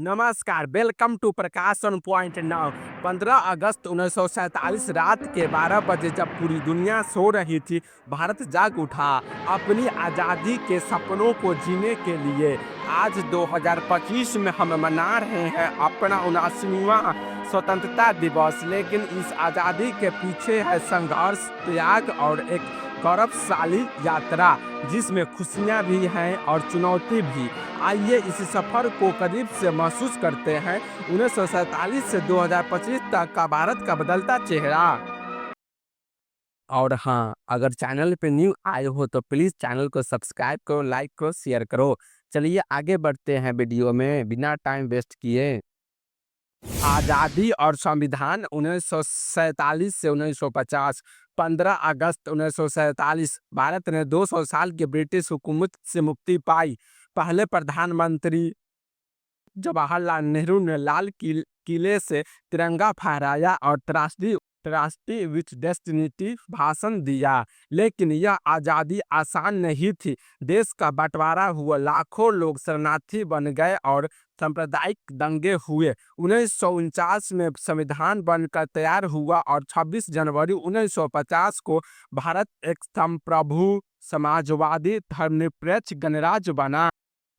नमस्कार, welcome to प्रकाशन point now. 15 अगस्त 1947 रात के 12 बजे जब पूरी दुनिया सो रही थी, भारत जाग उठा अपनी आज़ादी के सपनों को जीने के लिए। आज 2025 में हम मना रहे हैं अपना 79वां स्वतंत्रता दिवस, लेकिन इस आज़ादी के पीछे है संघर्ष, त्याग और एक गौरवशाली यात्रा जिसमें खुशियां भी हैं और चुनौती भी। आइए इस सफर को करीब से महसूस करते हैं। 1947 से 2025 तक का भारत का बदलता चेहरा। और हाँ, अगर चैनल पे न्यू आए हो तो प्लीज चैनल को सब्सक्राइब करो, लाइक करो, शेयर करो। चलिए आगे बढ़ते हैं वीडियो में बिना टाइम वेस्ट किए। आज़ादी और संविधान 1947 से 1950। 15 अगस्त 1947 भारत ने 200 साल की ब्रिटिश हुकूमत से मुक्ति पाई। पहले प्रधानमंत्री जवाहरलाल नेहरू ने लाल किले से तिरंगा फहराया और राष्ट्रीय विच डेस्टिनी भाषण दिया। लेकिन यह आज़ादी आसान नहीं थी। देश का बंटवारा हुआ, लाखों लोग शरणार्थी बन गए और सांप्रदायिक दंगे हुए। 1949 में संविधान बनकर तैयार हुआ और 26 जनवरी 1950 को भारत एक संप्रभु समाजवादी धर्मनिरपेक्ष गणराज्य बना।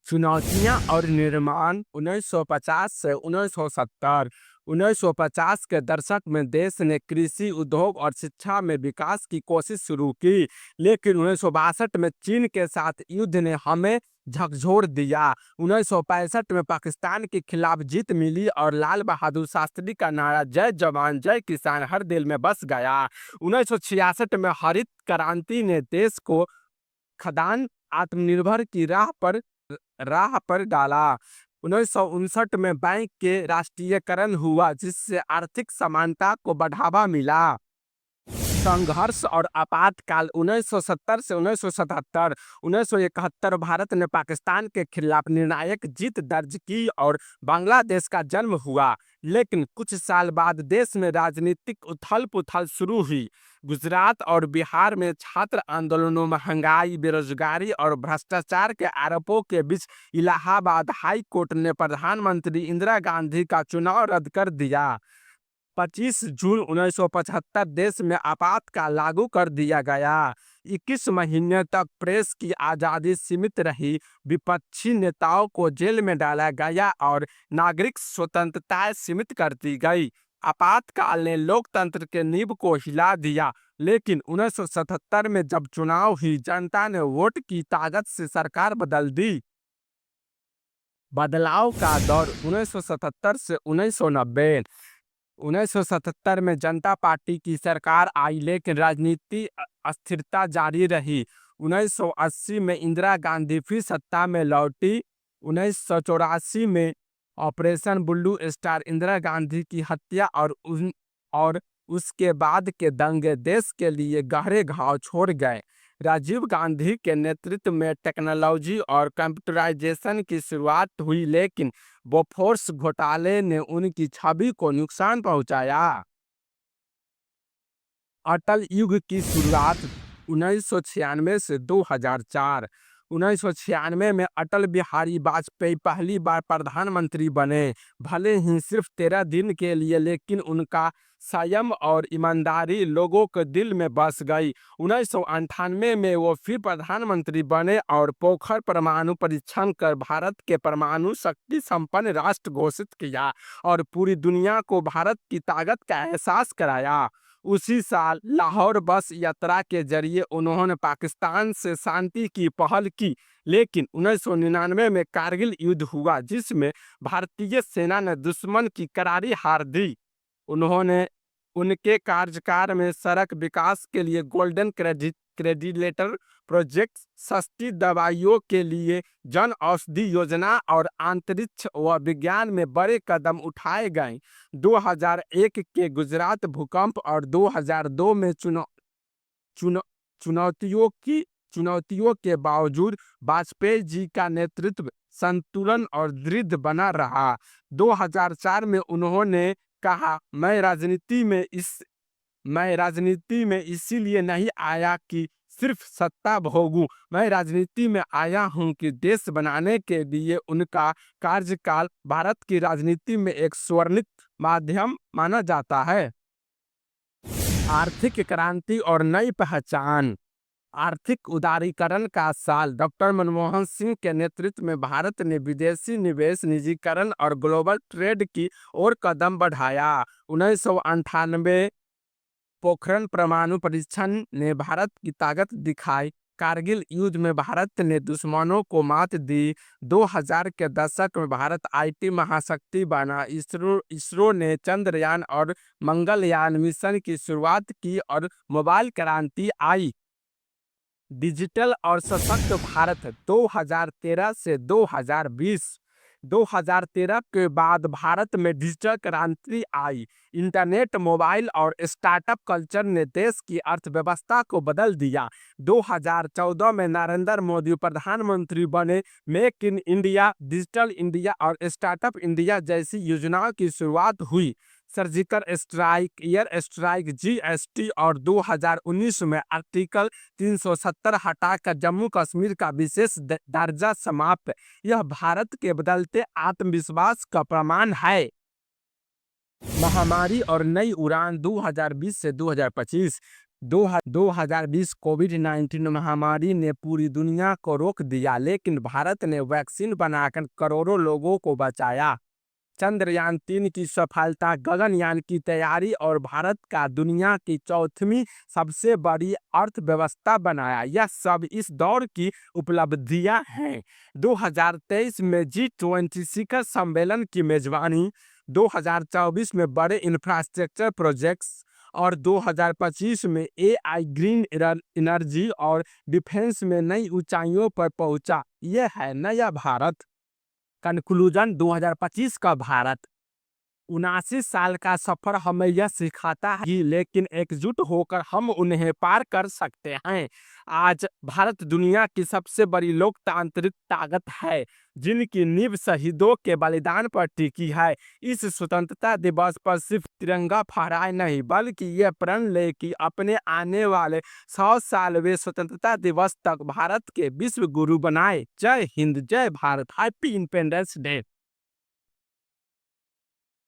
चुनौतियां और निर्माण 1950 से 1970। 1950 के दशक में देश ने कृषि, उद्योग और शिक्षा में विकास की कोशिश शुरू की, लेकिन 1962 में चीन के साथ युद्ध ने हमें झकझोर दिया। 1965 में पाकिस्तान के खिलाफ जीत मिली और लाल बहादुर शास्त्री का नारा जय जवान जय किसान हर दिल में बस गया। 1966 में हरित क्रांति ने देश को खदान आत्मनिर्भर की राह पर डाला। 1959 में बैंक के राष्ट्रीयकरण हुआ, जिससे आर्थिक समानता को बढ़ावा मिला। संघर्ष और आपातकाल 1970 से 1977। 1971 भारत ने पाकिस्तान के खिलाफ निर्णायक जीत दर्ज की और बांग्लादेश का जन्म हुआ। लेकिन कुछ साल बाद देश में राजनीतिक उथल पुथल शुरू हुई। गुजरात और बिहार में छात्र आंदोलनों, महंगाई, बेरोजगारी और भ्रष्टाचार के आरोपों के बीच इलाहाबाद हाई कोर्ट ने प्रधानमंत्री इंदिरा गांधी का चुनाव रद्द कर दिया। 25 जून 1975 देश में आपातकाल लागू कर दिया गया। 21 महीने तक प्रेस की आज़ादी सीमित रही, विपक्षी नेताओं को जेल में डाला गया और नागरिक स्वतंत्रताएं सीमित कर दी गई। आपातकाल ने लोकतंत्र के नींव को हिला दिया, लेकिन 1977 में जब चुनाव हुई, जनता ने वोट की ताकत से सरकार बदल दी। बदलाव का दौर 1977 से 1990। 1977 में जनता पार्टी की सरकार आई, लेकिन राजनीति अस्थिरता जारी रही। 1980 में इंदिरा गांधी फिर सत्ता में लौटी। 1984 में operation blue star, Indira Gandhi की हत्या और उसके बाद के दंगे देश के लिए गहरे घाव छोड़ गए। राजीव गांधी के नेतृत्व में टेक्नोलॉजी और कंप्यूटराइजेशन की शुरुआत हुई, लेकिन बोफोर्स घोटाले ने उनकी छवि को नुकसान पहुंचाया। अटल युग की शुरुआत 1996 से 2004। 1996 में अटल बिहारी वाजपेयी पहली बार प्रधानमंत्री बने। भले ही सिर्फ 13 दिन के लिए, लेकिन उनका संयम और ईमानदारी लोगों के दिल में बस गई। 1998 में वो फिर प्रधानमंत्री बने और पोखर परमाणु परीक्षण कर भारत के परमाणु शक्ति संपन्न राष्ट्र घोषित किया और पूरी दुनिया को भारत की ताकत का एहसास कराया। उसी साल लाहौर बस यात्रा के जरिए उन्होंने पाकिस्तान से शांति की पहल की, लेकिन 1999 में कारगिल युद्ध हुआ, जिसमें भारतीय सेना ने दुश्मन की करारी हार दी। उन्होंने उनके कार्यकाल में सड़क विकास के लिए गोल्डन क्रेडिलेटर प्रोजेक्ट, सस्ती दवाइयों के लिए जन औषधि योजना और अंतरिक्ष व विज्ञान में बड़े कदम उठाए गए। 2001 के गुजरात भूकंप और 2002 में चुनौ चुनौतियों के बावजूद वाजपेयी जी का नेतृत्व संतुलन और दृढ़ बना रहा। 2004 में उन्होंने कहा, मैं राजनीति में इसीलिए नहीं आया कि सिर्फ सत्ता भोगूं। मैं राजनीति में आया हूं कि देश बनाने के लिए उनका कार्यकाल भारत की राजनीति में एक स्वर्णिम माध्यम माना जाता है। आर्थिक क्रांति और नई पहचान। आर्थिक उदारीकरण का साल। डॉक्टर मनमोहन सिंह के नेतृत्व में भारत ने विदेशी निवेश, निजीकरण और ग्लोबल ट्रेड की ओर कदम बढ़ाया। 1998 पोखरण परमाणु परीक्षण ने भारत की ताकत दिखाई। कारगिल युद्ध में भारत ने दुश्मनों को मात दी। 2000 के दशक में भारत आईटी महाशक्ति बना। इसरो ने चंद्रयान और मंगलयान मिशन की शुरुआत की और मोबाइल क्रांति आई। डिजिटल और सशक्त भारत। 2013 से 2020। 2013 के बाद भारत में डिजिटल क्रांति आई। इंटरनेट, मोबाइल और स्टार्टअप कल्चर ने देश की अर्थव्यवस्था को बदल दिया। 2014 में नरेंद्र मोदी प्रधानमंत्री बने। Make in India, digital India और स्टार्टअप इंडिया जैसी योजनाओं की शुरुआत हुई। Surgical strike, air strike, GST और 2019 में आर्टिकल 370 हटाकर जम्मू कश्मीर का विशेष दर्जा समाप्त। यह भारत के बदलते आत्मविश्वास का प्रमाण है। महामारी और नई उड़ान। 2020 से 2025। 2020 कोविड-19 महामारी ने पूरी दुनिया को रोक दिया, लेकिन भारत ने वैक्सीन बनाकर करोड़ों लोगों को बचाया। चंद्रयान 3 की सफलता, गगनयान की तैयारी और भारत का दुनिया की चौथी सबसे बड़ी अर्थव्यवस्था बनाया, यह सब इस दौर की उपलब्धियां हैं। 2023 में G20 शिखर सम्मेलन की मेजबानी। 2024 में बड़े इंफ्रास्ट्रक्चर प्रोजेक्ट्स और 2025 में एआई, ग्रीन एनर्जी और डिफेंस में नई ऊंचाइयों पर पहुंचा। यह है नया भारत। कंक्लूजन। 2025 का भारत 79 साल का सफर हमें यह सिखाता है कि लेकिन एकजुट होकर हम उन्हें पार कर सकते हैं। आज भारत दुनिया की सबसे बड़ी लोकतांत्रिक ताकत है, जिनकी नींव शहीदों के बलिदान पर टिकी है। इस स्वतंत्रता दिवस पर सिर्फ तिरंगा फहराए नहीं, बल्कि यह प्रण ले कि अपने आने वाले 100 साल वे स्वतंत्रता दिवस तक भारत के विश्व गुरु बनाए। जय हिंद, जय भारत। Happy independence day.